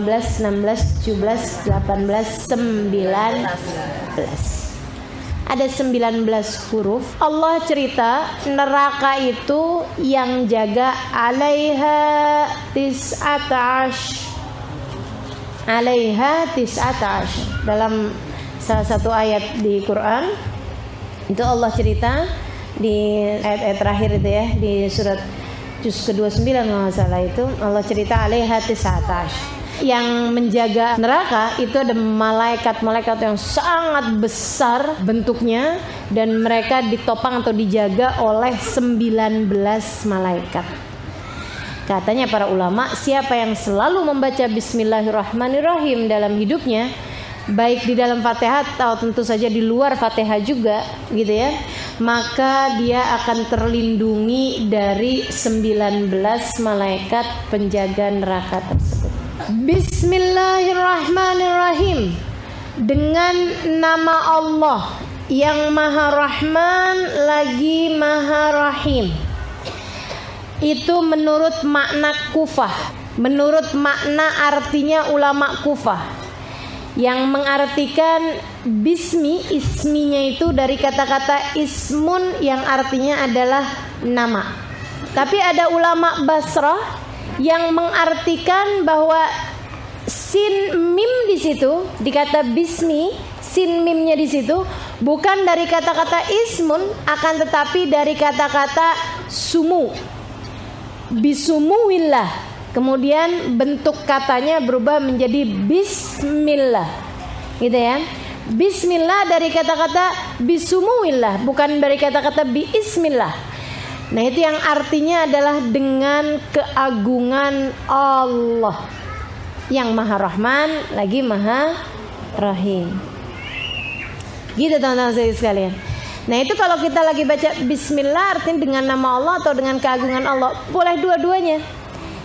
15, 16, 17, 18, 19. Ada 19 huruf. Allah cerita neraka itu yang jaga 19 dalam salah satu ayat di Quran. Itu Allah cerita di ayat-ayat terakhir itu ya, di surat juz ke-29 kalau nggak salah, itu Allah cerita 19. Yang menjaga neraka itu ada malaikat-malaikat yang sangat besar bentuknya, dan mereka ditopang atau dijaga oleh 19 malaikat. Katanya para ulama, siapa yang selalu membaca Bismillahirrahmanirrahim dalam hidupnya, baik di dalam Fatihah atau tentu saja di luar Fatihah juga gitu ya, maka dia akan terlindungi dari 19 malaikat penjaga neraka tersebut. Bismillahirrahmanirrahim. Dengan nama Allah yang Maha Rahman lagi Maha Rahim. Itu menurut makna Kufah, menurut makna artinya ulama Kufah, yang mengartikan bismi, isminya itu dari kata-kata ismun yang artinya adalah nama. Tapi ada ulama Basrah yang mengartikan bahwa sin mim di situ, di kata bismi, sin mimnya di situ bukan dari kata-kata ismun, akan tetapi dari kata-kata sumu, bisumuillah. Kemudian bentuk katanya berubah menjadi bismillah, gitu ya. Bismillah dari kata-kata bisumuillah, bukan dari kata-kata biismillah. Nah, itu yang artinya adalah dengan keagungan Allah yang Maha Rahman lagi Maha Rahim. Gitu teman-teman sekalian. Nah, itu kalau kita lagi baca bismillah artinya dengan nama Allah atau dengan keagungan Allah. Boleh dua-duanya.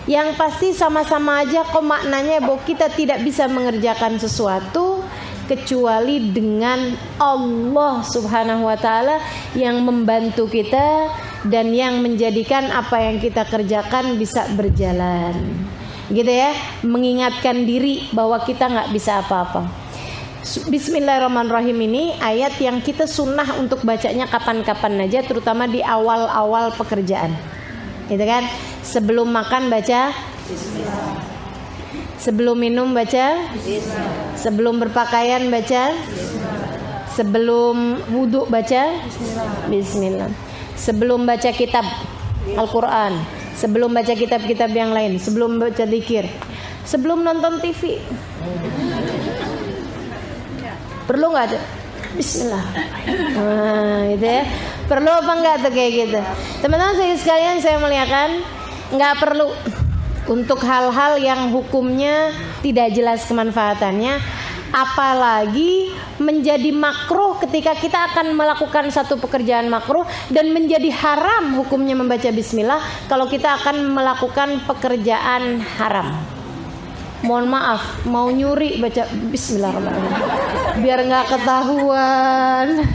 Yang pasti sama-sama aja kok maknanya, bahwa kita tidak bisa mengerjakan sesuatu kecuali dengan Allah Subhanahu wa taala yang membantu kita dan yang menjadikan apa yang kita kerjakan bisa berjalan. Gitu ya, mengingatkan diri bahwa kita nggak bisa apa-apa. Bismillahirrahmanirrahim ini ayat yang kita sunnah untuk bacanya kapan-kapan aja, terutama di awal-awal pekerjaan. Gitu kan? Sebelum makan baca Bismillah. Sebelum minum baca Bismillah. Sebelum berpakaian baca Bismillah. Sebelum wudhu baca Bismillah. Sebelum baca kitab Al-Quran, sebelum baca kitab-kitab yang lain, sebelum baca zikir, sebelum nonton TV, perlu nggak tuh? Bismillah. Gitu ya. Perlu apa enggak tuh kayak gitu? Teman-teman sekalian, saya muliakan, nggak perlu untuk hal-hal yang hukumnya tidak jelas kemanfaatannya, apalagi menjadi makruh ketika kita akan melakukan satu pekerjaan makruh, dan menjadi haram hukumnya membaca bismillah kalau kita akan melakukan pekerjaan haram. Mohon maaf, mau nyuri baca bismillahirrahmanirrahim biar nggak ketahuan.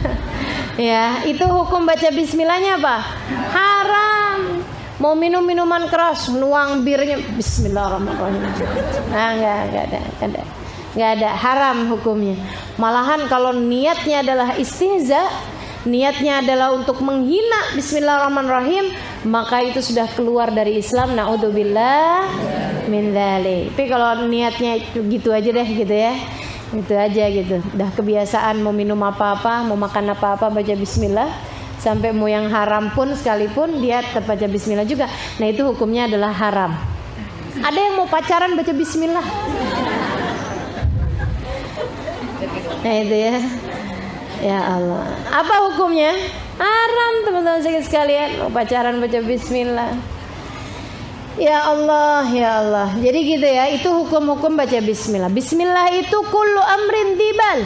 Ya, itu hukum baca bismillahnya apa? Haram. Mau minum minuman keras, nuang birnya bismillahirrahmanirrahim. Nah, nggak ada, haram hukumnya. Malahan kalau niatnya adalah istihza, niatnya adalah untuk menghina bismillahirrahmanirrahim, maka itu sudah keluar dari Islam. Naudzubillah min dzalik. Tapi kalau niatnya gitu aja deh gitu ya, gitu aja gitu, udah kebiasaan mau minum apa-apa, mau makan apa-apa baca bismillah, sampai mau yang haram pun sekalipun dia tetap baca bismillah juga. Nah, itu hukumnya adalah haram. Ada yang mau pacaran baca bismillah, nah itu ya. Ya Allah, apa hukumnya? Haram teman-teman sekalian, mau pacaran baca bismillah. Ya Allah, ya Allah. Jadi gitu ya, itu hukum-hukum baca bismillah. Bismillah itu kullu amrin tibal.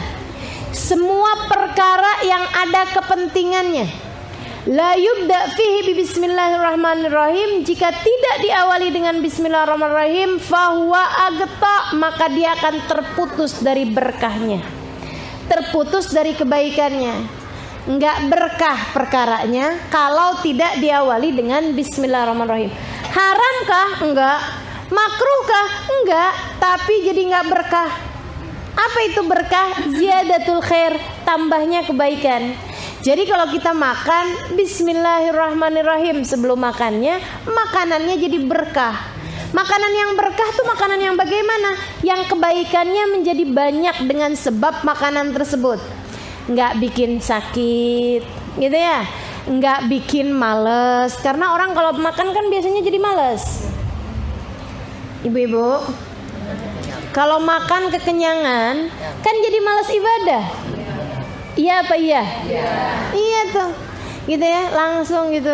Semua perkara yang ada kepentingannya. La yubda fihi bismillahirrahmanirrahim. Jika tidak diawali dengan bismillahirrahmanirrahim, fahuwa agta, maka dia akan terputus dari berkahnya, terputus dari kebaikannya. Enggak berkah perkaranya kalau tidak diawali dengan bismillahirrahmanirrahim. Haramkah? Enggak. Makruhkah? Enggak. Tapi jadi enggak berkah. Apa itu berkah? Ziyadatul khair, tambahnya kebaikan. Jadi kalau kita makan bismillahirrahmanirrahim sebelum makannya, makanannya jadi berkah. Makanan yang berkah tuh makanan yang bagaimana? Yang kebaikannya menjadi banyak dengan sebab makanan tersebut. Nggak bikin sakit gitu ya, nggak bikin males, karena orang kalau makan kan biasanya jadi males. Ibu-ibu, kalau makan kekenyangan kan jadi males ibadah. Iya apa iya? Iya tuh gitu ya, langsung gitu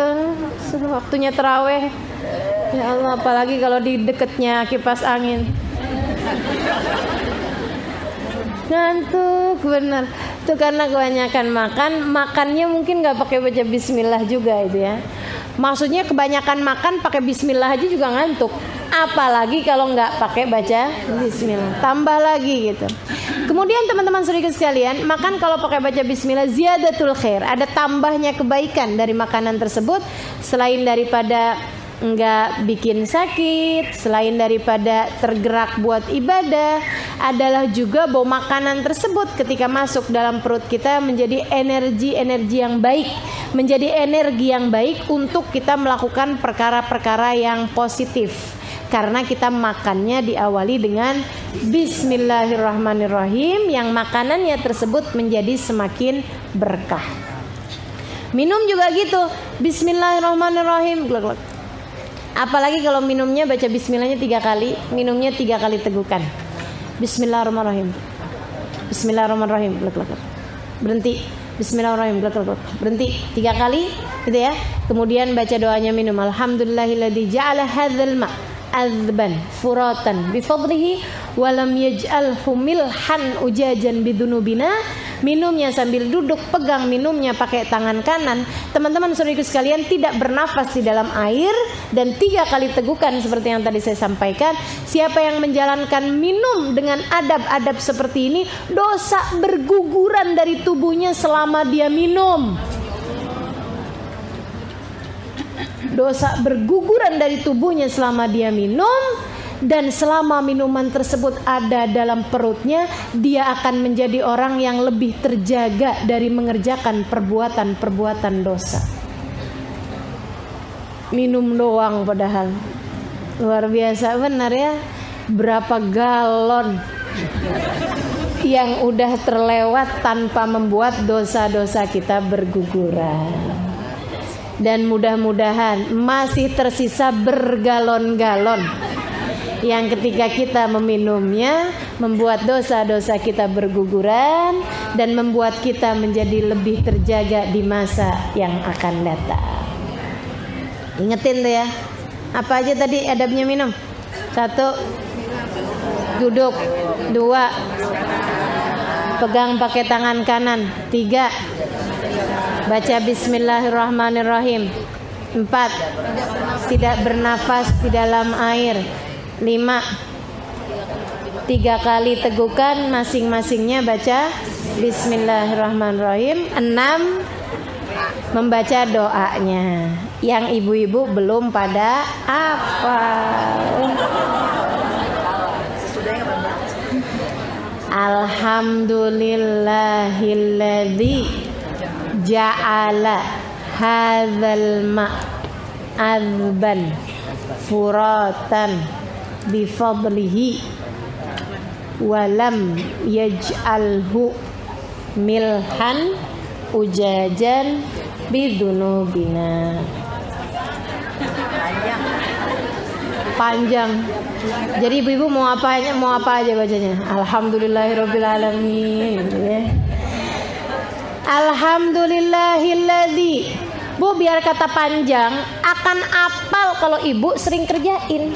waktunya taraweh. Ya Allah, apalagi kalau di deketnya kipas angin, ngantuk bener. Itu karena kebanyakan makannya mungkin nggak pakai baca bismillah juga itu ya. Maksudnya kebanyakan makan pakai bismillah aja juga ngantuk, apalagi kalau nggak pakai baca bismillah, tambah lagi gitu. Kemudian teman-teman saudara sekalian, makan kalau pakai baca bismillah ziyadatul khair, ada tambahnya kebaikan dari makanan tersebut. Selain daripada nggak bikin sakit, selain daripada tergerak buat ibadah, adalah juga bahwa makanan tersebut ketika masuk dalam perut kita menjadi energi yang baik, menjadi energi yang baik untuk kita melakukan perkara-perkara yang positif, karena kita makannya diawali dengan bismillahirrahmanirrahim, yang makanannya tersebut menjadi semakin berkah. Minum juga gitu, bismillahirrahmanirrahim. Apalagi kalau minumnya baca bismillahnya 3 kali, minumnya 3 kali tegukan. Bismillahirrahmanirrahim. Bismillahirrahmanirrahim. Berhenti. Bismillahirrahmanirrahim. Berhenti 3 kali gitu ya. Kemudian baca doanya minum. Alhamdulillahilladzi ja'ala hadzal ma' azban furatan bifadlihi wa lam yaj'alhu milhan ujajan bidunubina. Minumnya sambil duduk, pegang minumnya pakai tangan kanan. Teman-teman saudariku sekalian, tidak bernafas di dalam air dan 3 kali tegukan seperti yang tadi saya sampaikan. Siapa yang menjalankan minum dengan adab-adab seperti ini, dosa berguguran dari tubuhnya selama dia minum. Dosa berguguran dari tubuhnya selama dia minum. Dan selama minuman tersebut ada dalam perutnya, dia akan menjadi orang yang lebih terjaga dari mengerjakan perbuatan-perbuatan dosa. Minum doang padahal. Luar biasa benar ya. Berapa galon yang udah terlewat tanpa membuat dosa-dosa kita berguguran. Dan mudah-mudahan masih tersisa bergalon-galon yang ketika kita meminumnya membuat dosa-dosa kita berguguran dan membuat kita menjadi lebih terjaga di masa yang akan datang. Ingetin tuh ya, apa aja tadi adabnya minum? 1, duduk. 2, pegang pakai tangan kanan. 3, baca bismillahirrahmanirrahim. 4, tidak bernafas di dalam air. 5, 3 kali tegukan masing-masingnya baca bismillahirrahmanirrahim. 6, membaca doanya yang ibu-ibu belum pada hafal. Alhamdulillahilladzi ja'ala hadzal ma'adzban furatan bifadlihi walam yaj'alhu milhan ujajan bidunubina. Panjang. Jadi ibu-ibu mau apa aja bacanya. Alhamdulillahirabbil alamin. Alhamdulillahilladzi Bu, biar kata panjang, akan hafal kalau ibu sering kerjain.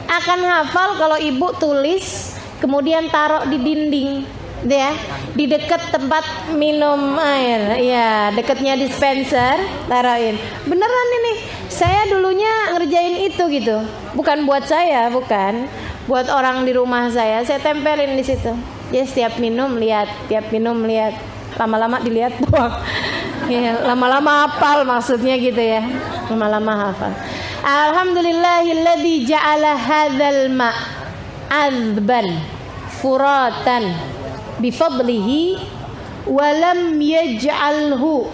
Akan hafal kalau ibu tulis, kemudian taruh di dinding, ya, di dekat tempat minum air, ya, dekatnya dispenser, taruhin. Beneran ini, saya dulunya ngerjain itu gitu, bukan buat saya, bukan, buat orang di rumah saya tempelin di situ. Ya, setiap minum lihat, tiap minum lihat, lama-lama dilihat doang. Ya, lama-lama hafal maksudnya gitu ya, lama-lama hafal. Alhamdulillahilladzi ja'ala hadzal ma' azban furatan bifadlihi wa lam yaj'alhu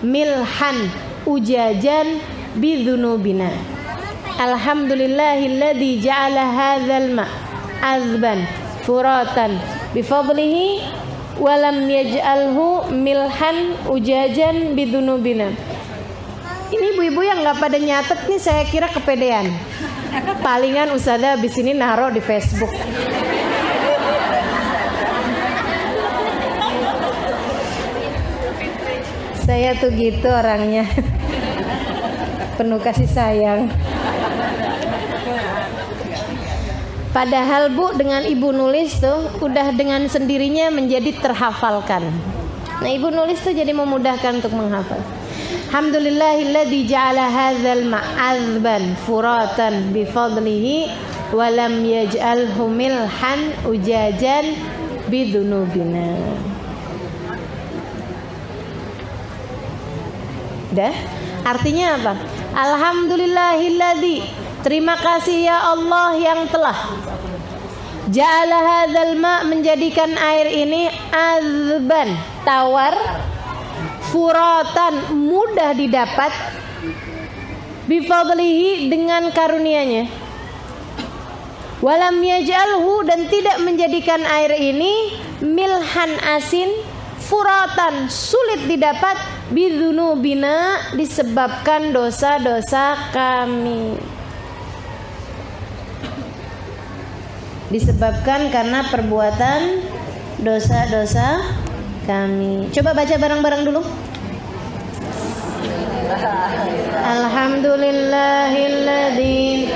milhan ujajan bidzunubina. Alhamdulillahilladzi ja'ala hadzal ma' azban furatan bifadlihi wa lam yaj'alhu milhan ujajan bidzunubina. Ini ibu-ibu yang nggak pada nyatet nih, saya kira kepedean. Palingan ustazah abis ini naruh di Facebook. Saya tuh gitu orangnya, penuh kasih sayang. Padahal Bu, dengan ibu nulis tuh udah dengan sendirinya menjadi terhafalkan. Nah, ibu nulis tuh jadi memudahkan untuk menghafal. Alhamdulillahilladzi ja'ala hadzal ma'azban furatan bifadlihi wa lam yaj'alhu milhan ujajan bidzunubina. Dah? Artinya apa? Alhamdulillahilladzi, terima kasih ya Allah yang telah ja'ala hadzal ma', menjadikan air ini azban, tawar, furatan, mudah didapat, bifadlihi, dengan karunia-Nya, walam yaj'alhu, dan tidak menjadikan air ini milhan, asin, furatan, sulit didapat, bidzunubina, disebabkan dosa-dosa kami, disebabkan karena perbuatan dosa-dosa kami. Coba baca bareng-bareng dulu. Alhamdulillahilladzi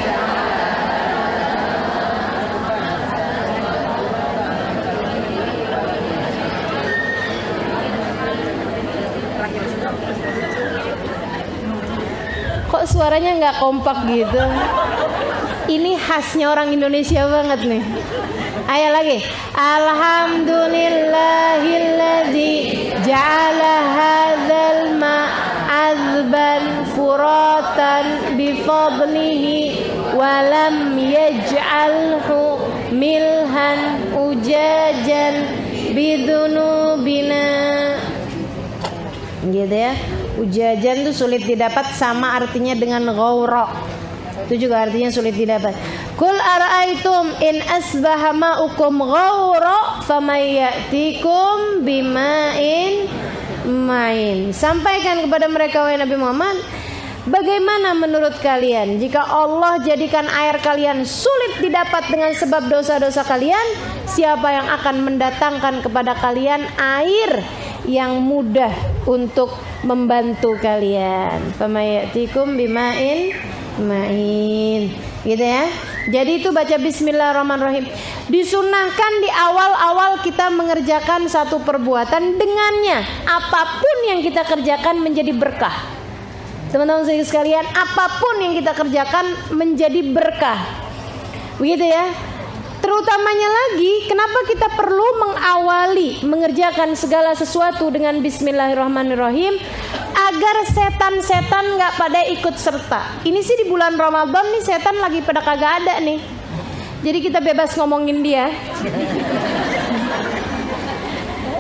kok suaranya nggak kompak gitu. Ini khasnya orang Indonesia banget nih. Ayo lagi. Alhamdulillahilladzi ja'ala hadzal ma'azban furatan bifadlihi wa lam yaj'alhu milhan ujajan bidzunubina. Gitu ya. Ujajan itu sulit didapat, sama artinya dengan ghaura. Itu juga artinya sulit didapat. Qul ara'aitum in asbaha ma'ukum ghaura famay ya'tikum bima'in ma'in. Sampaikan kepada mereka wahai Nabi Muhammad, bagaimana menurut kalian jika Allah jadikan air kalian sulit didapat dengan sebab dosa-dosa kalian? Siapa yang akan mendatangkan kepada kalian air yang mudah untuk membantu kalian? Famay ya'tikum bima'in ma'in, gitu ya. Jadi itu baca bismillahirrahmanirrahim. Disunahkan di awal-awal kita mengerjakan satu perbuatan, dengannya apapun yang kita kerjakan menjadi berkah. Teman-teman sekalian, apapun yang kita kerjakan menjadi berkah, begitu ya. Terutamanya lagi, kenapa kita perlu mengawali mengerjakan segala sesuatu dengan bismillahirrahmanirrahim? Agar setan-setan gak pada ikut serta. Ini sih di bulan Ramadan nih, setan lagi pada kagak ada nih. Jadi kita bebas ngomongin dia.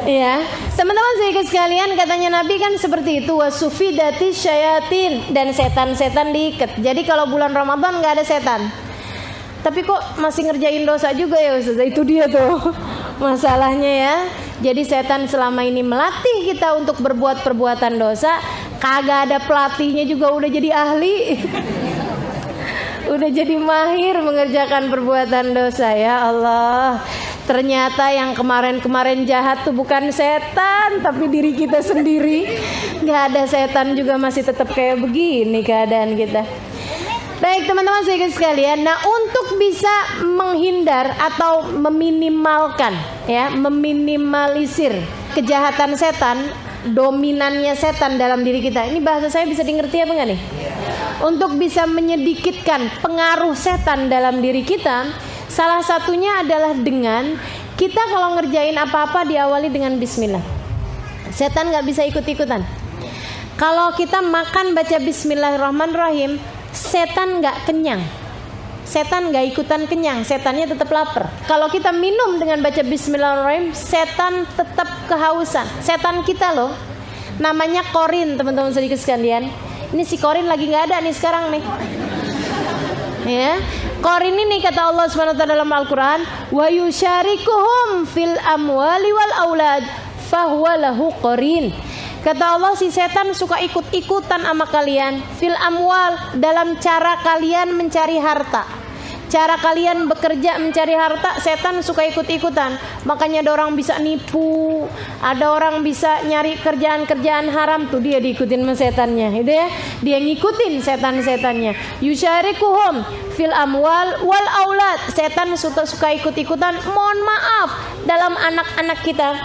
Ya, teman-teman sekalian, katanya Nabi kan seperti itu, wasufidati syayatin, dan setan-setan diikat. Jadi kalau bulan Ramadan gak ada setan. Tapi kok masih ngerjain dosa juga ya Ustaz? Itu dia tuh masalahnya ya. Jadi setan selama ini melatih kita untuk berbuat perbuatan dosa, kagak ada pelatihnya juga udah jadi ahli. Udah jadi mahir mengerjakan perbuatan dosa, ya Allah. Ternyata yang kemarin-kemarin jahat tuh bukan setan, tapi diri kita sendiri. Nggak ada setan juga masih tetap kayak begini keadaan kita. Baik teman-teman sekalian, nah untuk bisa menghindar atau meminimalisir kejahatan setan, dominannya setan dalam diri kita. Ini bahasa saya bisa dimengerti apa enggak nih? Untuk bisa menyedikitkan pengaruh setan dalam diri kita, salah satunya adalah dengan kita kalau ngerjain apa-apa diawali dengan bismillah. Setan nggak bisa ikut-ikutan. Kalau kita makan baca bismillahirrahmanirrahim, setan nggak kenyang. Setan nggak ikutan kenyang, setannya tetap lapar. Kalau kita minum dengan baca bismillahirrahmanirrahim, setan tetap kehausan. Setan kita loh, namanya korin, teman-teman sedikit sekalian. Ini si korin lagi nggak ada nih sekarang nih. Ya, korin ini kata Allah SWT dalam Al-Quran, wa yusyarikuhum fil amwali wal aulad fahuwa lahu korin. Kata Allah, si setan suka ikut-ikutan sama kalian fil amwal, dalam cara kalian mencari harta. Cara kalian bekerja mencari harta, setan suka ikut-ikutan. Makanya ada orang bisa nipu, ada orang bisa nyari kerjaan-kerjaan haram, tuh dia diikutin sama setannya, gitu ya. Dia ngikutin setan-setannya. Yusyarikuhum fil amwal wal aulad. Setan suka ikut-ikutan, mohon maaf, dalam anak-anak kita.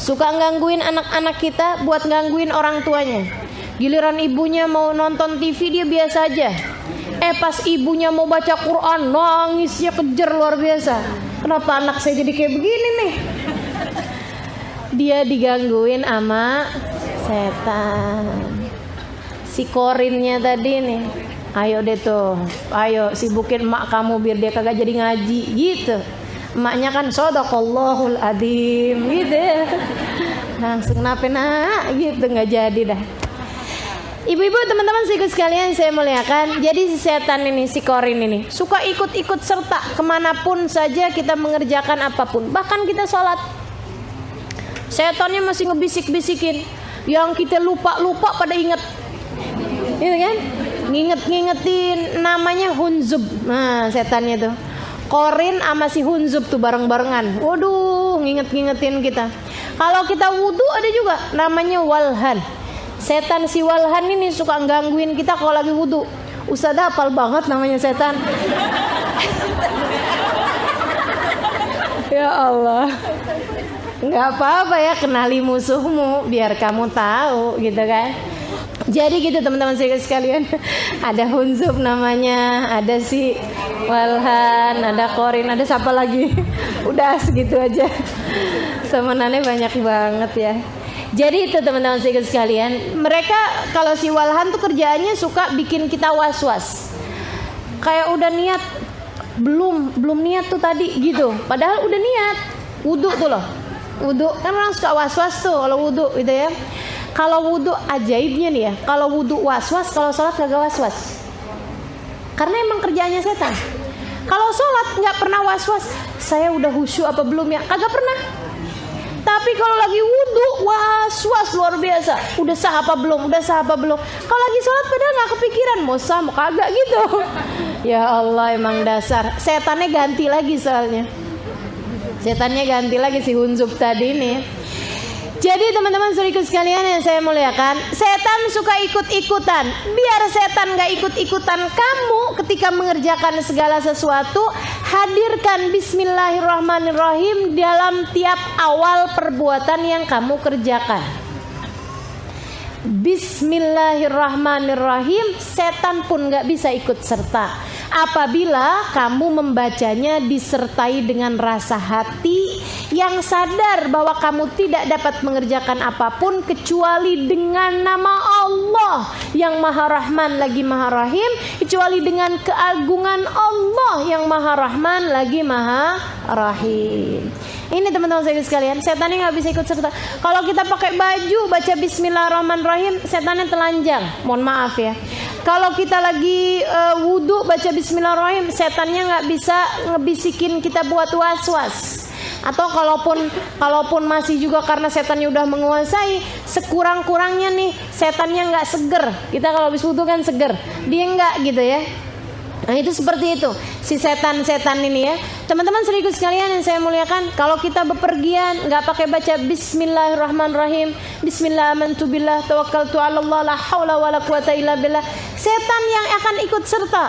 Suka gangguin anak-anak kita buat gangguin orang tuanya. Giliran ibunya mau nonton TV dia biasa aja. Pas ibunya mau baca Quran, nangisnya kejer luar biasa. Kenapa anak saya jadi kayak begini nih? Dia digangguin sama setan. Si korinnya tadi nih, ayo deh tuh, ayo sibukin emak kamu biar dia kagak jadi ngaji gitu. Emaknya kan shadaqallahul adzim gitu ya. Langsung nak gitu, nggak jadi dah. Ibu-ibu, teman-teman sekalian saya muliakan. Jadi si setan ini, si korin ini suka ikut-ikut serta kemanapun saja kita mengerjakan apapun. Bahkan kita sholat, setannya masih ngebisik-bisikin. Yang kita lupa pada inget, gitu kan? Ngingetin namanya hunzub. Nah setannya tuh korin sama si hunzub tuh bareng-barengan. Waduh, ngingetin kita. Kalau kita wudu ada juga namanya walhan. Setan si walhan ini suka gangguin kita kalau lagi wudu. Ustadzah hafal banget namanya setan. Ya Allah, nggak apa-apa ya, kenali musuhmu biar kamu tahu gitu kan. Jadi gitu teman-teman sekalian, ada hunzub namanya, ada si walhan, ada korin, ada siapa lagi. Udah segitu aja, temenannya banyak banget ya. Jadi itu teman-teman sekalian, mereka kalau si walhan tuh kerjaannya suka bikin kita was-was. Kayak udah niat, belum niat tuh tadi gitu. Padahal udah niat, wudu tuh loh. Wudu kan orang suka was-was tuh kalau wudu gitu ya. Kalau wudu ajaibnya nih ya, kalau wudu was-was, kalau sholat kagak was-was. Karena emang kerjaannya setan. Kalau sholat nggak pernah was-was, saya udah khusyuk apa belum ya? Kagak pernah. Tapi kalau lagi wudu was-was luar biasa. Udah sah apa belum? Kalau lagi sholat padahal nggak kepikiran mau sah mau kagak gitu. Ya Allah, emang dasar setannya ganti lagi soalnya. Setannya ganti lagi si hunzub tadi nih. Jadi teman-teman saudaraku sekalian yang saya muliakan, setan suka ikut-ikutan. Biar setan gak ikut-ikutan kamu ketika mengerjakan segala sesuatu, hadirkan bismillahirrahmanirrahim dalam tiap awal perbuatan yang kamu kerjakan. Bismillahirrahmanirrahim, setan pun gak bisa ikut serta apabila kamu membacanya disertai dengan rasa hati yang sadar bahwa kamu tidak dapat mengerjakan apapun kecuali dengan nama Allah yang Maha Rahman lagi Maha Rahim, kecuali dengan keagungan Allah yang Maha Rahman lagi Maha Rahim. Ini teman-teman saya sekalian, setannya nggak bisa ikut serta. Kalau kita pakai baju baca bismillahirrahmanirrahim, setannya telanjang. Mohon maaf ya. Kalau kita lagi wudu baca bismillahirrahmanirrahim, setannya nggak bisa ngebisikin kita buat was-was. Atau kalaupun masih juga karena setannya udah menguasai, sekurang-kurangnya nih setannya nggak seger. Kita kalau habis wudu kan seger, dia nggak gitu ya. Nah itu seperti itu si setan-setan ini ya. Teman-teman serius sekalian yang saya muliakan, kalau kita bepergian nggak pakai baca Bismillahirrahmanirrahim, Bismillah amantu billah tawakkaltu 'ala Allah la haula wala quwata illa billah, setan yang akan ikut serta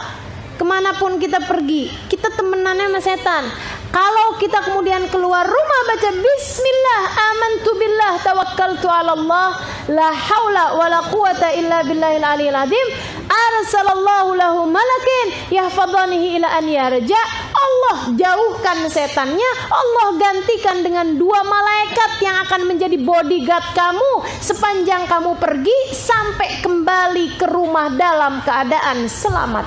kemanapun kita pergi. Kita temenannya sama setan. Kalau kita kemudian keluar rumah baca Bismillah amantu billah tawakkaltu 'ala Allah la haula wala quwata illa billahil aliyil azim, arsalallahu lahu malakin yahfadhanihi ila an yarja. Allah jauhkan setannya, Allah gantikan dengan 2 malaikat yang akan menjadi bodyguard kamu sepanjang kamu pergi sampai kembali ke rumah dalam keadaan selamat.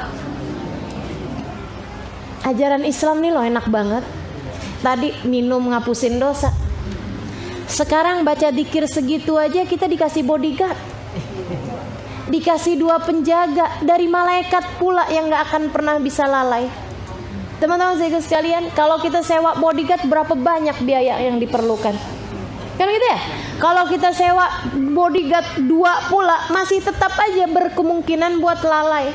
Ajaran Islam nih loh enak banget. Tadi minum ngapusin dosa, sekarang baca dzikir segitu aja kita dikasih bodyguard, dikasih 2 penjaga dari malaikat pula yang gak akan pernah bisa lalai. Teman-teman sekalian, kalau kita sewa bodyguard berapa banyak biaya yang diperlukan? Kan gitu ya? Kalau kita sewa bodyguard 2 pula masih tetap aja berkemungkinan buat lalai.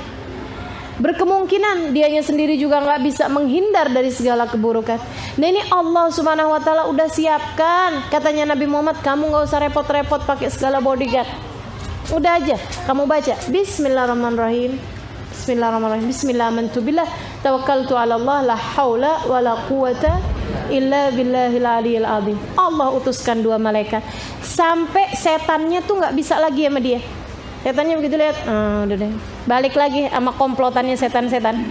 Berkemungkinan dianya sendiri juga nggak bisa menghindar dari segala keburukan. Nah ini Allah Subhanahu Wa Taala udah siapkan. Katanya Nabi Muhammad, kamu nggak usah repot-repot pakai segala bodyguard. Udah aja kamu baca Bismillahirrahmanirrahim, Bismillahirrahmanirrahim, Bismillah amantu billah tawakkaltu 'ala Allah la haula wala quwata illa billahil aliyil azim. Allah utuskan 2 malaikat sampai setannya tuh nggak bisa lagi sama dia. Setannya begitu lihat, udah deh, balik lagi sama komplotannya setan-setan.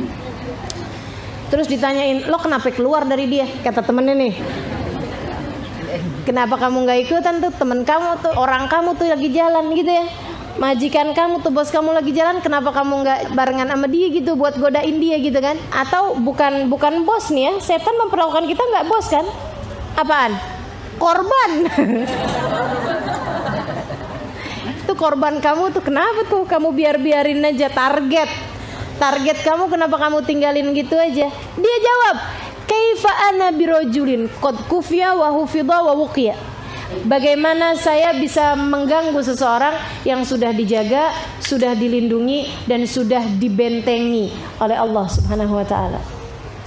Terus ditanyain, lo kenapa keluar dari dia? Kata temennya nih, kenapa kamu nggak ikutan tuh? Temen kamu tuh, orang kamu tuh lagi jalan gitu ya, majikan kamu tuh, bos kamu lagi jalan, kenapa kamu nggak barengan sama dia gitu buat godain dia gitu kan? Atau bukan bos nih ya, setan memperlakukan kita nggak bos kan? Apaan? Korban. Itu korban kamu tuh, kenapa tuh kamu biarin aja target kamu, kenapa kamu tinggalin gitu aja? Dia jawab, kaifa ana birajulin qad kufiya wa hufidha wa wuqiya. Bagaimana saya bisa mengganggu seseorang yang sudah dijaga, sudah dilindungi dan sudah dibentengi oleh Allah Subhanahu wa taala.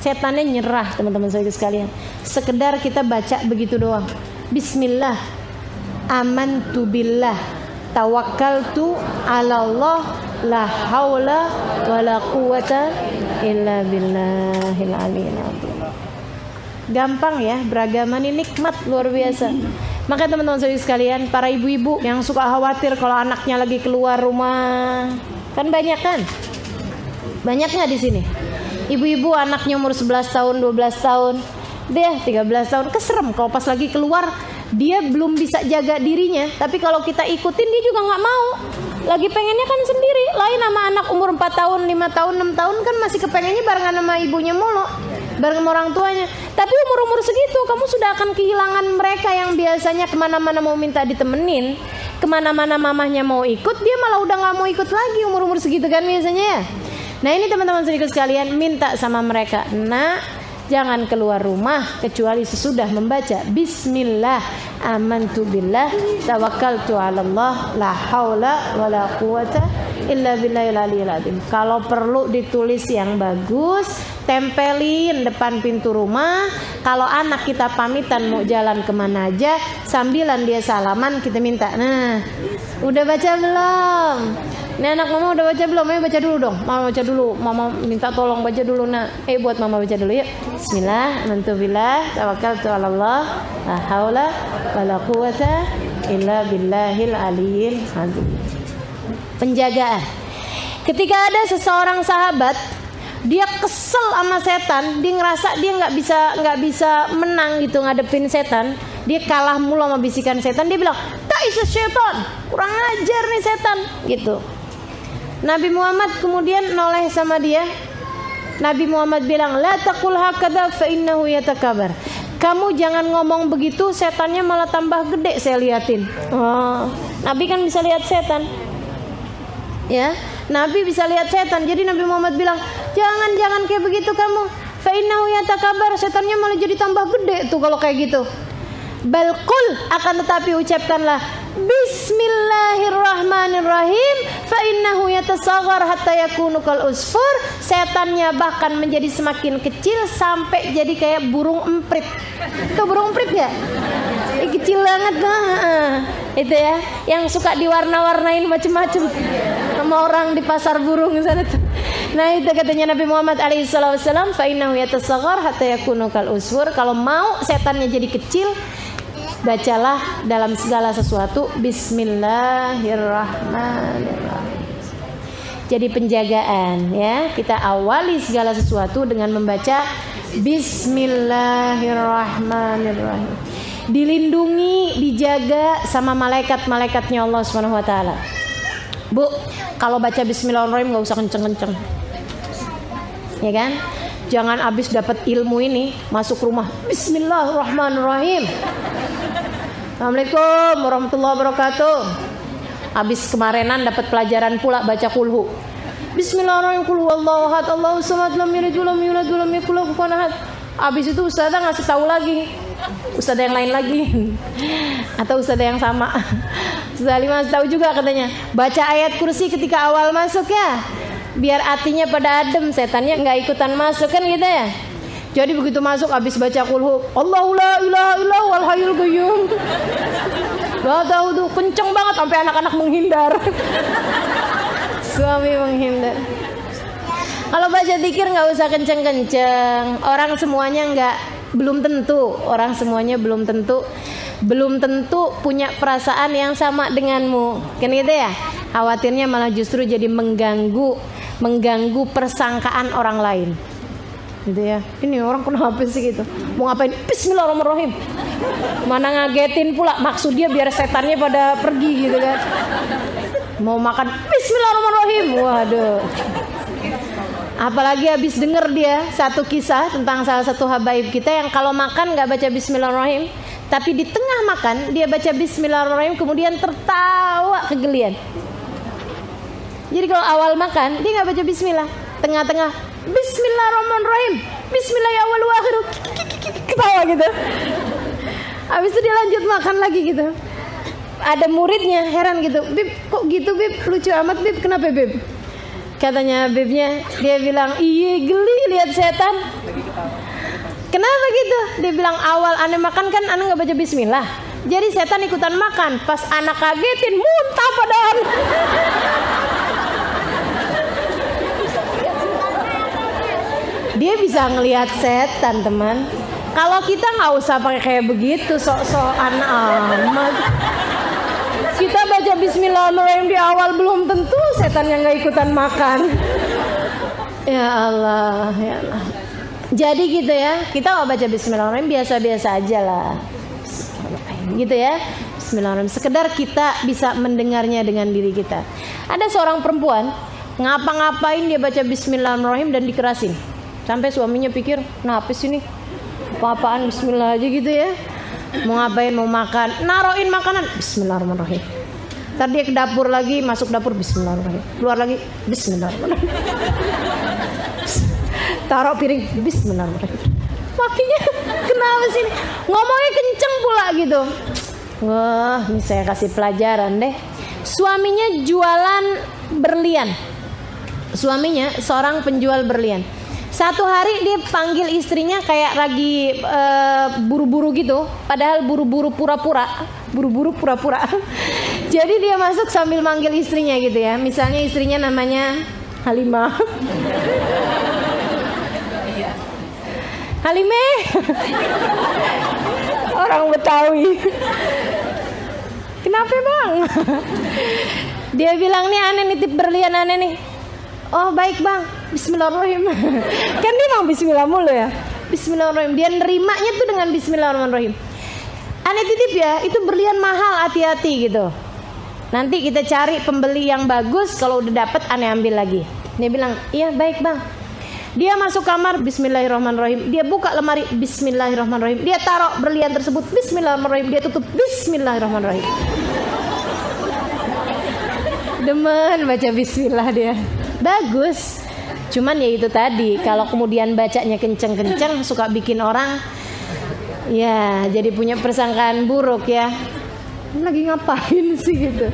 Setannya nyerah teman-teman saya sekalian. Sekedar kita baca begitu doang. Bismillah amantu billah tawakkaltu 'ala Allah la haula wala quwata illa billahil aliyil azim. Gampang ya, beragama ini nikmat luar biasa. Maka teman-teman saudara sekalian, para ibu-ibu yang suka khawatir kalau anaknya lagi keluar rumah, kan banyak kan? Banyak nggak di sini? Ibu-ibu anaknya umur 11 tahun, 12 tahun, dia 13 tahun, keserem kalau pas lagi keluar. Dia belum bisa jaga dirinya, tapi kalau kita ikutin dia juga nggak mau. Lagi pengennya kan sendiri. Lain sama anak umur 4 tahun, 5 tahun, 6 tahun kan masih kepengennya barengan sama ibunya mulu, bareng sama orang tuanya. Tapi umur-umur segitu kamu sudah akan kehilangan mereka yang biasanya kemana-mana mau minta ditemenin, kemana-mana mamahnya mau ikut, dia malah udah nggak mau ikut lagi umur-umur segitu kan biasanya ya. Nah ini teman-teman sedikit sekalian, minta sama mereka, nak, jangan keluar rumah kecuali sesudah membaca Bismillah amantu billah tawakkaltu 'ala Allah la haula wala quwata illa billahil aliyil azim. Kalau perlu ditulis yang bagus, tempelin depan pintu rumah. Kalau anak kita pamitan mau jalan kemana aja, sambilan dia salaman kita minta, nah udah baca belum? Ini anak mama udah baca belum? Ayo baca dulu dong. Mama baca dulu. Mama minta tolong baca dulu nak. Buat mama baca dulu yuk. Bismillah, amantu billah, tawakkaltu 'ala Allah, la haula wala quwata illa billahil aliyil azim. Penjagaan. Ketika ada seseorang sahabat, dia kesel sama setan, dia ngerasa dia nggak bisa menang gitu ngadepin setan. Dia kalah mulu sama bisikan setan. Dia bilang, "Ta'isa setan, kurang ajar nih setan." Gitu. Nabi Muhammad kemudian noleh sama dia. Nabi Muhammad bilang, la taqul hakadha fa innahu yatakabar. Kamu jangan ngomong begitu, setannya malah tambah gede. Saya liatin. Nabi kan bisa lihat setan. Ya, Nabi bisa lihat setan. Jadi Nabi Muhammad bilang, jangan kayak begitu kamu. Fa innahu yatakabar, setannya malah jadi tambah gede tuh kalau kayak gitu. Balqul, akan tetapi ucapkanlah, Bismillahirrahmanirrahim. Fa innahu yatasagghar hatta yakunu kal usfur. Setannya bahkan menjadi semakin kecil sampai jadi kayak burung emprit. Tuh burung emprit enggak? Kecil banget itu ya, yang suka diwarna-warnain macam-macam sama orang di pasar burung sana tuh. Nah itu katanya Nabi Muhammad alaihissalam, fa innahu yatasagghar hatta yakunu kal usfur. Kalau mau setannya jadi kecil, bacalah dalam segala sesuatu Bismillahirrahmanirrahim. Jadi penjagaan ya, kita awali segala sesuatu dengan membaca Bismillahirrahmanirrahim. Dilindungi, dijaga sama malaikat-malaikatnya Allah Subhanahu wa taala. Bu, kalau baca Bismillahirrahmanirrahim enggak usah kenceng-kenceng. Ya kan? Jangan habis dapat ilmu ini masuk rumah Bismillahirrahmanirrahim. Assalamualaikum warahmatullahi wabarakatuh. Habis kemarinan dapat pelajaran pula baca kulhu. Bismillahirrahmanirrahim, qul huwallahu ahad, Allahus samad, lam yalid walam yulad walam yakul lahu kufuwan ahad. Habis itu ustazah ngasih tahu lagi. Ustazah yang lain lagi. Atau ustazah yang sama. Ustazah Lima tahu juga katanya, baca ayat kursi ketika awal masuk ya. Biar hatinya pada adem, setannya enggak ikutan masuk kan gitu ya. Jadi begitu masuk habis baca kulhu, Allahu la ilaha illa huwal hayyul qayyum. Gak tahu tuh kenceng banget sampai anak-anak menghindar. Suami menghindar. Kalau baca zikir nggak usah kenceng-kenceng. Orang semuanya belum tentu punya perasaan yang sama denganmu. Kan gitu ya? Khawatirnya malah justru jadi mengganggu persangkaan orang lain. Gitu ya. Ini orang kenapa sih gitu? Mau ngapain? Bismillahirrahmanirrahim. Mana ngagetin pula, maksud dia biar setannya pada pergi gitu kan. Mau makan Bismillahirrahmanirrahim. Waduh. Apalagi habis denger dia satu kisah tentang salah satu habaib kita yang kalau makan gak baca Bismillahirrahmanirrahim, tapi di tengah makan dia baca Bismillahirrahmanirrahim kemudian tertawa kegelian. Jadi kalau awal makan dia gak baca Bismillah, tengah-tengah Bismillahirrahmanirrahim, Bismillah ya awal wa akhiru, ketawa gitu. Habis itu dia lanjut makan lagi gitu. Ada muridnya heran gitu, Bib kok gitu Bib, lucu amat Bib, kenapa Bib? Katanya Bibnya, dia bilang, iya geli lihat setan. Kenapa gitu? Dia bilang awal ane makan kan ane nggak baca Bismillah, jadi setan ikutan makan. Pas anak kagetin muntah padahal. Dia bisa ngelihat setan teman. Kalau kita nggak usah pakai kayak begitu sok-sokan amat. Kita baca Bismillahirrahmanirrahim di awal belum tentu setan yang nggak ikutan makan. Ya Allah, ya Allah. Jadi gitu ya, kita mau baca Bismillahirrahmanirrahim biasa-biasa aja lah. Gitu ya. Bismillahirrahmanirrahim. Sekedar kita bisa mendengarnya dengan diri kita. Ada seorang perempuan ngapa-ngapain dia baca Bismillahirrahmanirrahim dan dikerasin. Sampai suaminya pikir, kenapa sih nih? Apa-apaan Bismillah aja gitu ya. Mau ngapain, mau makan, naroin makanan Bismillahirrahmanirrahim. Ntar dia ke dapur lagi, masuk dapur Bismillahirrahmanirrahim, keluar lagi Bismillahirrahmanirrahim. Taruh piring Bismillahirrahmanirrahim. Makinya kenapa sih? Ngomongnya kenceng pula gitu. Wah, ini saya kasih pelajaran deh. Suaminya jualan berlian. Suaminya seorang penjual berlian. Satu hari dia panggil istrinya kayak lagi buru-buru gitu, padahal buru-buru pura-pura. Jadi dia masuk sambil manggil istrinya gitu ya. Misalnya istrinya namanya Halimah. Halimeh. Orang Betawi. Kenapa bang? Dia bilang nih aneh nitip berlian aneh nih. Oh baik bang, Bismillahirrahmanirrahim. Kan dia mau Bismillah mulu ya. Bismillahirrahmanirrahim. Dia nerimanya tuh dengan Bismillahirrahmanirrahim. Aneh titip ya, itu berlian mahal, hati-hati gitu. Nanti kita cari pembeli yang bagus. Kalau udah dapet aneh ambil lagi. Dia bilang, iya baik bang. Dia masuk kamar, Bismillahirrahmanirrahim. Dia buka lemari, Bismillahirrahmanirrahim. Dia taruh berlian tersebut, Bismillahirrahmanirrahim. Dia tutup, Bismillahirrahmanirrahim. Demen baca Bismillah dia. Bagus. Cuman ya itu tadi, kalau kemudian bacanya kenceng-kenceng suka bikin orang ya jadi punya persangkaan buruk ya. lagi ngapain sih gitu.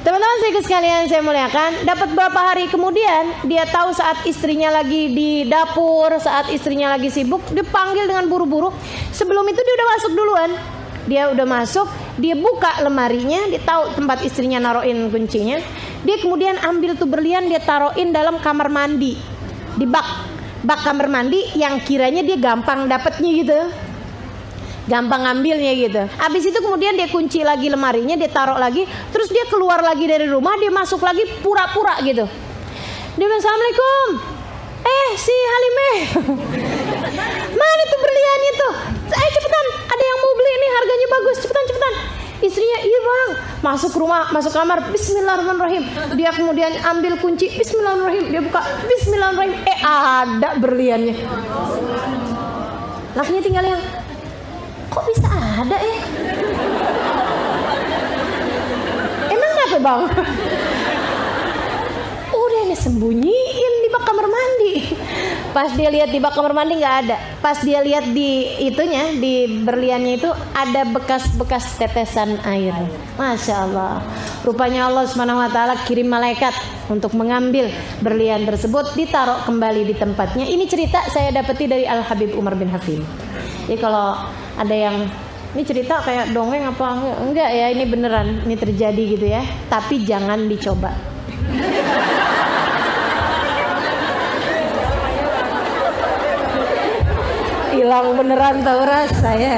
Teman-teman sekalian saya muliakan, dapat berapa hari kemudian dia tahu saat istrinya lagi di dapur, saat istrinya lagi sibuk, dipanggil dengan buru-buru. Sebelum itu dia udah masuk duluan. Dia udah masuk, dia buka lemarinya, dia tahu tempat istrinya naruhin kuncinya. Dia kemudian ambil tuh berlian, dia taruhin dalam kamar mandi, di bak kamar mandi yang kiranya dia gampang dapetnya gitu, gampang ngambilnya gitu. Habis itu kemudian dia kunci lagi lemarinya, dia taruh lagi, terus dia keluar lagi dari rumah, dia masuk lagi pura-pura gitu. Dia bilang, "Assalamualaikum. Si Halimeh, mana tuh berliannya tuh? Cepetan, ada yang mau beli nih, harganya bagus, cepetan." Istrinya, "Iya bang." Masuk rumah, masuk kamar, bismillahirrahmanirrahim. Dia kemudian ambil kunci, bismillahirrahmanirrahim. Dia buka, bismillahirrahmanirrahim. Ada berliannya. Lakinya tinggal yang, "Kok bisa ada ya? Emang kenapa bang?" Udah ini sembunyiin di bak kamar mandi. Pas dia lihat di bak kamar mandi nggak ada. Pas dia lihat di itunya, di berliannya itu ada bekas-bekas tetesan air. Masya Allah. Rupanya Allah Subhanahu Wa Taala kirim malaikat untuk mengambil berlian tersebut, ditaruh kembali di tempatnya. Ini cerita saya dapati dari Al Habib Umar bin Hafim. Jadi kalau ada yang ini cerita kayak dongeng apa enggak ya, ini beneran, ini terjadi gitu ya. Tapi jangan dicoba. Hilang beneran tahu rasa ya.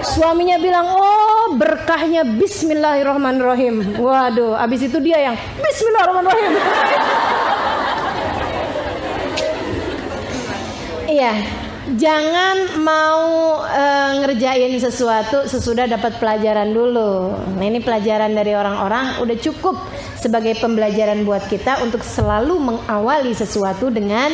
Suaminya bilang, "Oh, berkahnya bismillahirrahmanirrahim." Waduh, abis itu dia yang bismillahirrahmanirrahim. Iya, jangan mau ngerjain sesuatu sesudah dapat pelajaran dulu. Nah, ini pelajaran dari orang-orang udah cukup sebagai pembelajaran buat kita untuk selalu mengawali sesuatu dengan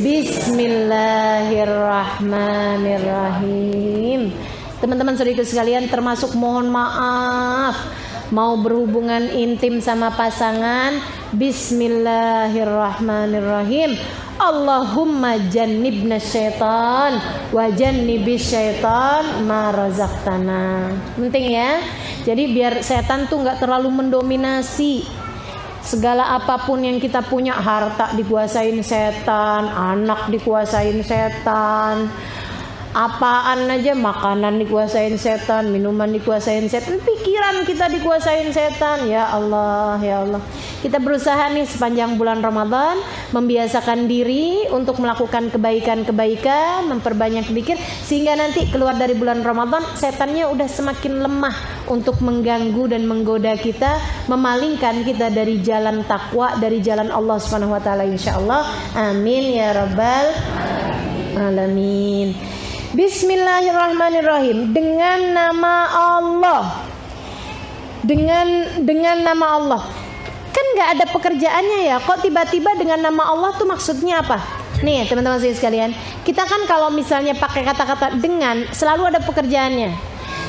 bismillahirrahmanirrahim. Teman-teman saudaraku sekalian, termasuk mohon maaf mau berhubungan intim sama pasangan, bismillahirrahmanirrahim. Allahumma jannibna syaitan wa jannibis syaitan ma razaqtana. Penting ya. Jadi biar setan tuh nggak terlalu mendominasi. Segala apapun yang kita punya, harta dikuasain setan, anak dikuasain setan, apaan aja, makanan dikuasain setan, minuman dikuasain setan, pikiran kita dikuasain setan. Ya Allah, ya Allah. Kita berusaha nih sepanjang bulan Ramadan membiasakan diri untuk melakukan kebaikan-kebaikan, memperbanyak zikir, sehingga nanti keluar dari bulan Ramadan setannya udah semakin lemah untuk mengganggu dan menggoda kita, memalingkan kita dari jalan takwa, dari jalan Allah Subhanahu wa taala insyaallah. Amin ya rabbal alamin. Bismillahirrahmanirrahim. Dengan nama Allah. Dengan nama Allah. Kan nggak ada pekerjaannya ya. Kok tiba-tiba dengan nama Allah tuh maksudnya apa? Nih teman-teman sekalian, kita kan kalau misalnya pakai kata-kata dengan, selalu ada pekerjaannya.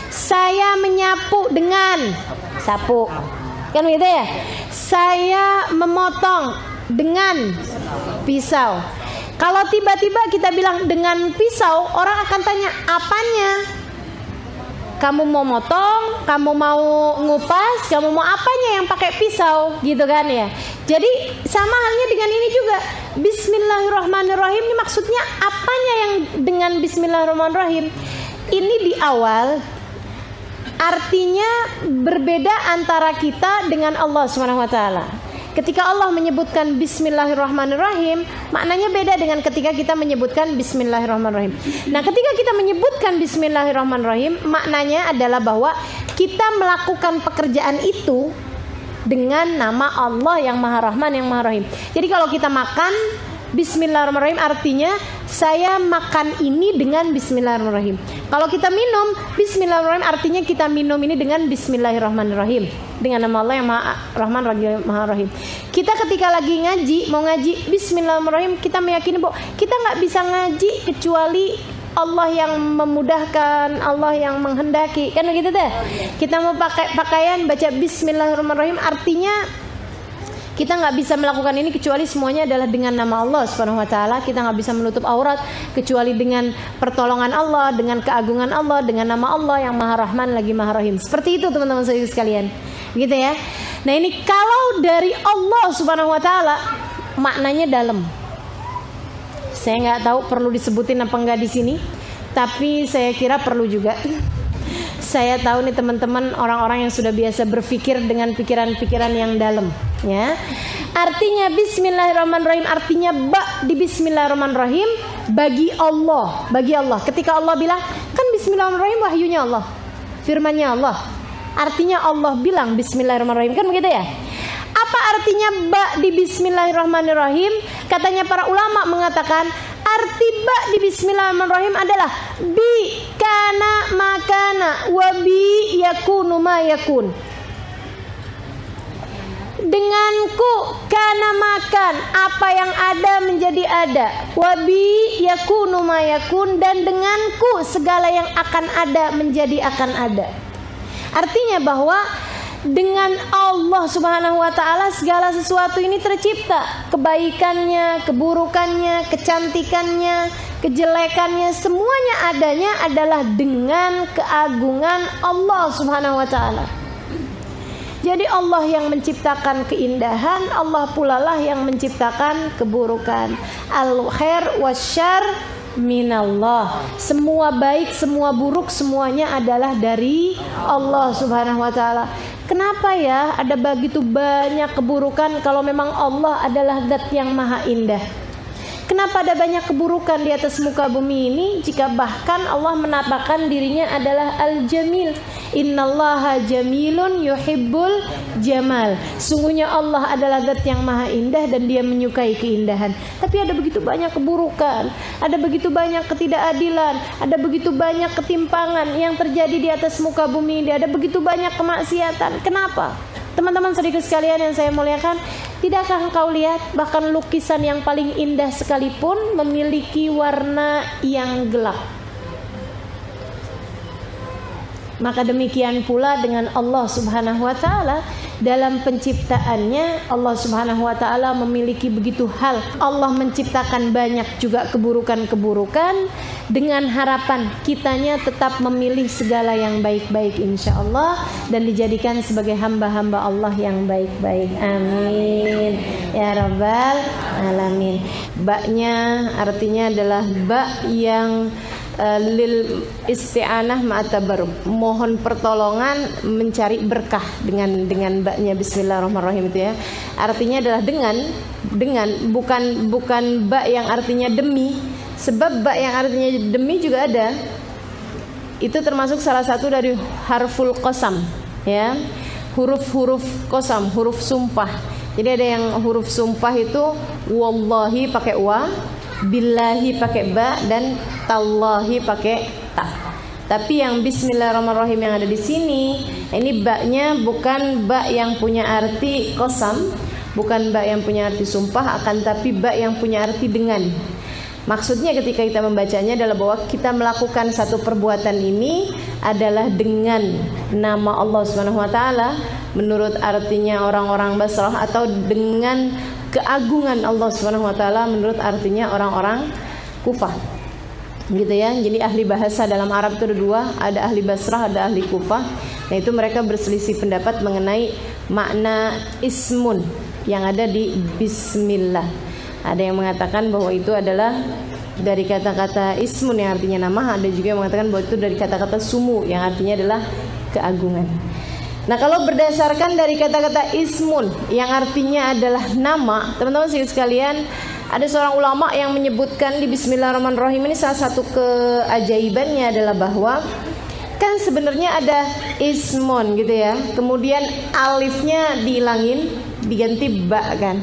Saya menyapu dengan sapu, kan gitu ya. Saya memotong dengan pisau. Kalau tiba-tiba kita bilang dengan pisau, orang akan tanya apanya? Kamu mau motong, kamu mau ngupas, kamu mau apanya yang pakai pisau, gitu kan ya. Jadi sama halnya dengan ini juga. Bismillahirrahmanirrahim ini maksudnya apanya yang dengan bismillahirrahmanirrahim? Ini di awal artinya berbeda antara kita dengan Allah Subhanahu wa taala. Ketika Allah menyebutkan bismillahirrahmanirrahim, maknanya beda dengan ketika kita menyebutkan bismillahirrahmanirrahim. Nah, ketika kita menyebutkan bismillahirrahmanirrahim, maknanya adalah bahwa kita melakukan pekerjaan itu dengan nama Allah yang Maha Rahman, yang Maha Rahim. Jadi kalau kita makan, bismillahirrahmanirrahim artinya saya makan ini dengan bismillahirrahmanirrahim. Kalau kita minum, bismillahirrahmanirrahim artinya kita minum ini dengan bismillahirrahmanirrahim, dengan nama Allah yang Maha Rahman, Maha Rahim. Kita ketika lagi ngaji, mau ngaji bismillahirrahmanirrahim, kita meyakini bahwa kita nggak bisa ngaji kecuali Allah yang memudahkan, Allah yang menghendaki, kan begitu deh. Kita mau pakai pakaian, baca bismillahirrahmanirrahim artinya Kita nggak bisa melakukan ini kecuali semuanya adalah dengan nama Allah Subhanahu wa taala. Kita nggak bisa menutup aurat kecuali dengan pertolongan Allah, dengan keagungan Allah, dengan nama Allah yang Maha Rahman lagi Maha Rahim. Seperti itu teman-teman sekalian. Gitu ya. Nah, ini kalau dari Allah Subhanahu wa taala maknanya dalam. Saya nggak tahu perlu disebutin apa enggak di sini, tapi saya kira perlu juga. Saya tahu nih teman-teman, orang-orang yang sudah biasa berpikir dengan pikiran-pikiran yang dalam, ya. Artinya Bismillahirrahmanirrahim, artinya ba di Bismillahirrahmanirrahim bagi Allah, bagi Allah. Ketika Allah bilang, kan Bismillahirrahmanirrahim wahyunya Allah, firmannya Allah. Artinya Allah bilang Bismillahirrahmanirrahim, kan begitu ya? Apa artinya ba di Bismillahirrahmanirrahim? Katanya para ulama mengatakan arti ba di Bismillahirrahmanirrahim adalah bi kana makana wa bi yakunu ma yakun. Denganku kana makan, apa yang ada menjadi ada, wa bi yakunu ma yakun, dan denganku segala yang akan ada menjadi akan ada. Artinya bahwa dengan Allah Subhanahu wa taala segala sesuatu ini tercipta. Kebaikannya, keburukannya, kecantikannya, kejelekannya, semuanya adanya adalah dengan keagungan Allah Subhanahu wa taala. Jadi Allah yang menciptakan keindahan, Allah pula lah yang menciptakan keburukan. Al-khair wasyarr minallah. Semua baik, semua buruk, semuanya adalah dari Allah Subhanahu wa taala. Kenapa ya ada begitu banyak keburukan kalau memang Allah adalah zat yang maha indah? Kenapa ada banyak keburukan di atas muka bumi ini jika bahkan Allah menampakkan dirinya adalah Al-Jamil? Innallaha jamilun yuhibbul jamal. Sungguhnya Allah adalah zat yang maha indah dan dia menyukai keindahan. Tapi ada begitu banyak keburukan, ada begitu banyak ketidakadilan, ada begitu banyak ketimpangan yang terjadi di atas muka bumi ini, ada begitu banyak kemaksiatan. Kenapa? Teman-teman sedikit sekalian yang saya muliakan, tidakkah engkau lihat bahkan lukisan yang paling indah sekalipun memiliki warna yang gelap? Maka demikian pula dengan Allah Subhanahu wa taala, dalam penciptaannya Allah Subhanahu wa taala memiliki begitu hal. Allah menciptakan banyak juga keburukan-keburukan dengan harapan kitanya tetap memilih segala yang baik-baik insyaallah dan dijadikan sebagai hamba-hamba Allah yang baik-baik. Amin ya rabbal alamin. Ba-nya artinya adalah ba yang lil isti'anah ma'atabarruk, mohon pertolongan mencari berkah dengan ba-nya Bismillahirrahmanirrahim itu ya. Artinya adalah dengan bukan ba yang artinya demi, sebab ba yang artinya demi juga ada. Itu termasuk salah satu dari harful qasam ya. Huruf-huruf qasam, huruf sumpah. Jadi ada yang huruf sumpah itu wallahi pakai wa, billahi pakai ba, dan tallahi pakai ta. Tapi yang Bismillahirrahmanirrahim yang ada di sini, ini ba-nya bukan ba yang punya arti qasam, bukan ba yang punya arti sumpah, akan tapi ba yang punya arti dengan. Maksudnya ketika kita membacanya adalah bahwa kita melakukan satu perbuatan ini adalah dengan nama Allah Subhanahu wa taala menurut artinya orang-orang Basrah, atau dengan keagungan Allah Subhanahu wa taala menurut artinya orang-orang Kufah. Gitu ya. Jadi ahli bahasa dalam Arab itu ada dua, ada ahli Basrah, ada ahli Kufah. Nah, itu mereka berselisih pendapat mengenai makna ismun yang ada di bismillah. Ada yang mengatakan bahwa itu adalah dari kata-kata ismun yang artinya nama, ada juga yang mengatakan bahwa itu dari kata-kata sumu yang artinya adalah keagungan. Nah, kalau berdasarkan dari kata-kata ismun yang artinya adalah nama, teman-teman sekalian, ada seorang ulama yang menyebutkan di Bismillahirrahmanirrahim ini salah satu keajaibannya adalah bahwa kan sebenarnya ada ismun gitu ya, kemudian alifnya dihilangin diganti ba kan,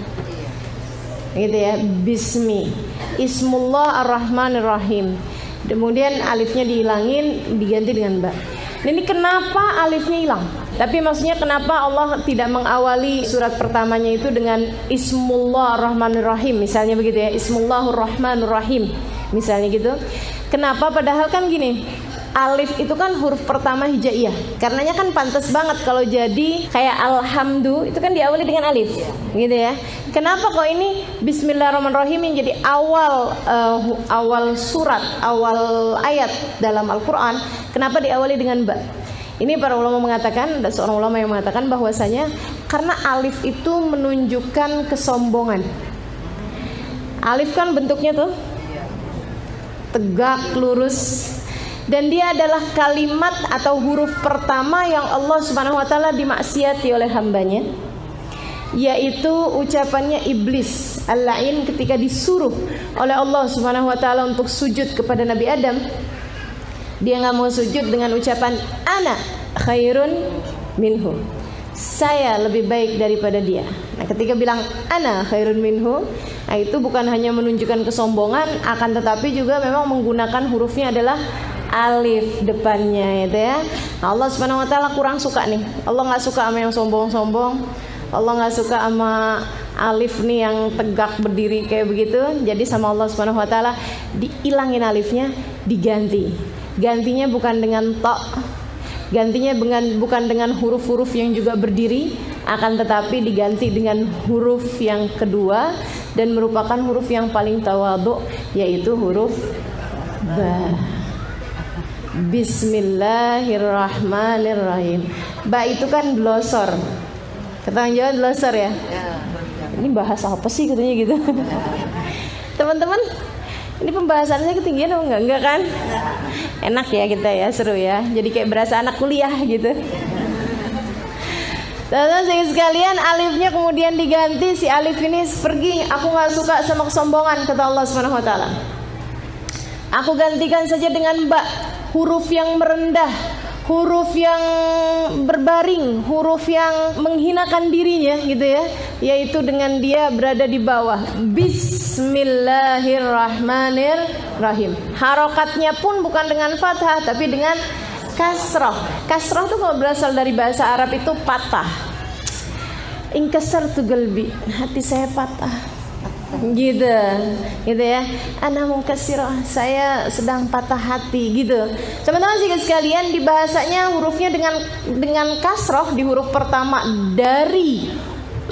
gitu ya, bismi, ismullah ar-rahmanir-rahim, kemudian alifnya dihilangin diganti dengan ba. Ini kenapa alifnya hilang? Tapi maksudnya kenapa Allah tidak mengawali surat pertamanya itu dengan Ismullah ar-Rahmanir Rahim, misalnya begitu ya, Ismullahur Rahmanur Rahim misalnya gitu. Kenapa? Padahal kan gini, alif itu kan huruf pertama hijaiyah. Karenanya kan pantas banget kalau jadi kayak alhamdu itu kan diawali dengan alif, gitu ya. Kenapa kok ini Bismillahirrahmanirrahim yang jadi awal surat, awal ayat dalam Al-Quran? Kenapa diawali dengan ba? Ini para ulama mengatakan, ada seorang ulama yang mengatakan bahwasanya karena alif itu menunjukkan kesombongan. Alif kan bentuknya tuh tegak, lurus. Dan dia adalah kalimat atau huruf pertama yang Allah Subhanahu wa taala dimaksiati oleh hambanya, yaitu ucapannya iblis al-la'in ketika disuruh oleh Allah Subhanahu wa taala untuk sujud kepada Nabi Adam. Dia nggak mau sujud dengan ucapan ana khairun minhu, saya lebih baik daripada dia. Nah, ketika bilang ana khairun minhu, nah itu bukan hanya menunjukkan kesombongan, akan tetapi juga memang menggunakan hurufnya adalah alif depannya, gitu ya. Nah, Allah Subhanahu wa taala kurang suka nih. Allah nggak suka sama yang sombong-sombong. Allah nggak suka sama alif nih yang tegak berdiri kayak begitu. Jadi sama Allah Subhanahu wa taala diilangin alifnya, diganti. Gantinya bukan dengan ta, gantinya bukan dengan huruf-huruf yang juga berdiri, akan tetapi diganti dengan huruf yang kedua dan merupakan huruf yang paling tawadhu, yaitu huruf ba. Bismillahirrahmanirrahim. Ba itu kan glosor. Kata orang Jawa glosor ya. Ini bahasa apa sih katanya gitu. Teman-teman, ini pembahasannya ketinggian atau enggak? Enggak kan? Enak ya kita ya, seru ya. Jadi kayak berasa anak kuliah gitu. Teman-teman sekalian, alifnya kemudian diganti. Si alif ini pergi. Aku gak suka sama kesombongan, kata Allah Subhanahu wa taala. Aku gantikan saja dengan ba, huruf yang merendah, huruf yang berbaring, huruf yang menghinakan dirinya, gitu ya, yaitu dengan dia berada di bawah. Bismillahirrahmanirrahim. Harokatnya pun bukan dengan fathah, tapi dengan kasroh. Kasroh itu kalau berasal dari bahasa Arab itu patah. Inkasar tu galbi, hati saya patah. Gitu ya. Ana munkasirah, saya sedang patah hati, gitu. Teman-teman sekalian, di bahasanya hurufnya dengan kasroh di huruf pertama dari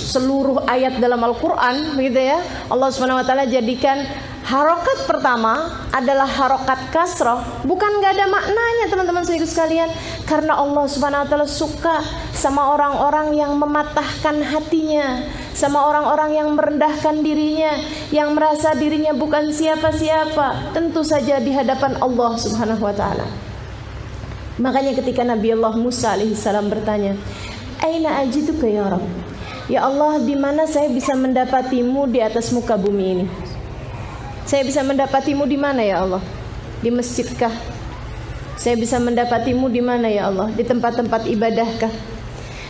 seluruh ayat dalam Al-Quran, gitu ya. Allah Subhanahu wa taala jadikan harokat pertama adalah harokat kasroh. Bukan gak ada maknanya teman-teman sekalian, karena Allah Subhanahu wa taala suka sama orang-orang yang mematahkan hatinya, sama orang-orang yang merendahkan dirinya, yang merasa dirinya bukan siapa-siapa, tentu saja di hadapan Allah Subhanahu wa taala. Makanya ketika Nabi Allah Musa alaihissalam bertanya, "Aina ajiduka ya Rabb?" Ya Allah, di mana saya bisa mendapatimu di atas muka bumi ini? Saya bisa mendapatimu di mana ya Allah? Di masjidkah? Saya bisa mendapatimu di mana ya Allah? Di tempat-tempat ibadahkah?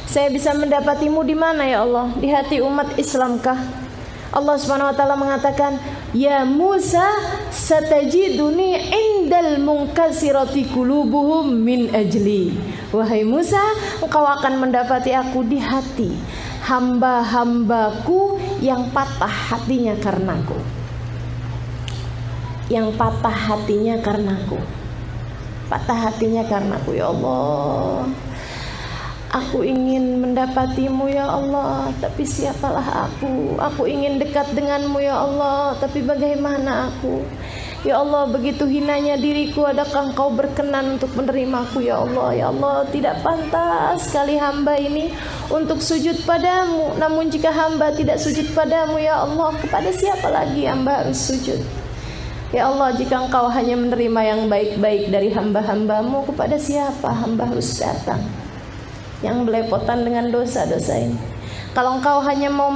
Saya bisa mendapatimu di mana ya Allah? Di hati umat Islamkah? Allah Subhanahu wa taala mengatakan, "Ya Musa, satajiduni indal munkasirati qulubuhum min ajli." Wahai Musa, engkau akan mendapati aku di hati hamba-hambaku yang patah hatinya karenaku. Yang patah hatinya karenaku. Patah hatinya karenaku, ya Allah. Aku ingin mendapatimu ya Allah, tapi siapalah aku? Aku ingin dekat denganmu ya Allah, tapi bagaimana aku? Ya Allah, begitu hinanya diriku, adakah engkau berkenan untuk menerimaku ya Allah? Ya Allah, tidak pantas sekali hamba ini untuk sujud padamu. Namun jika hamba tidak sujud padamu ya Allah, kepada siapa lagi hamba harus sujud? Ya Allah, jika engkau hanya menerima yang baik-baik dari hamba-hambamu, kepada siapa hamba harus datang yang belepotan dengan dosa-dosa ini? Kalau engkau hanya mau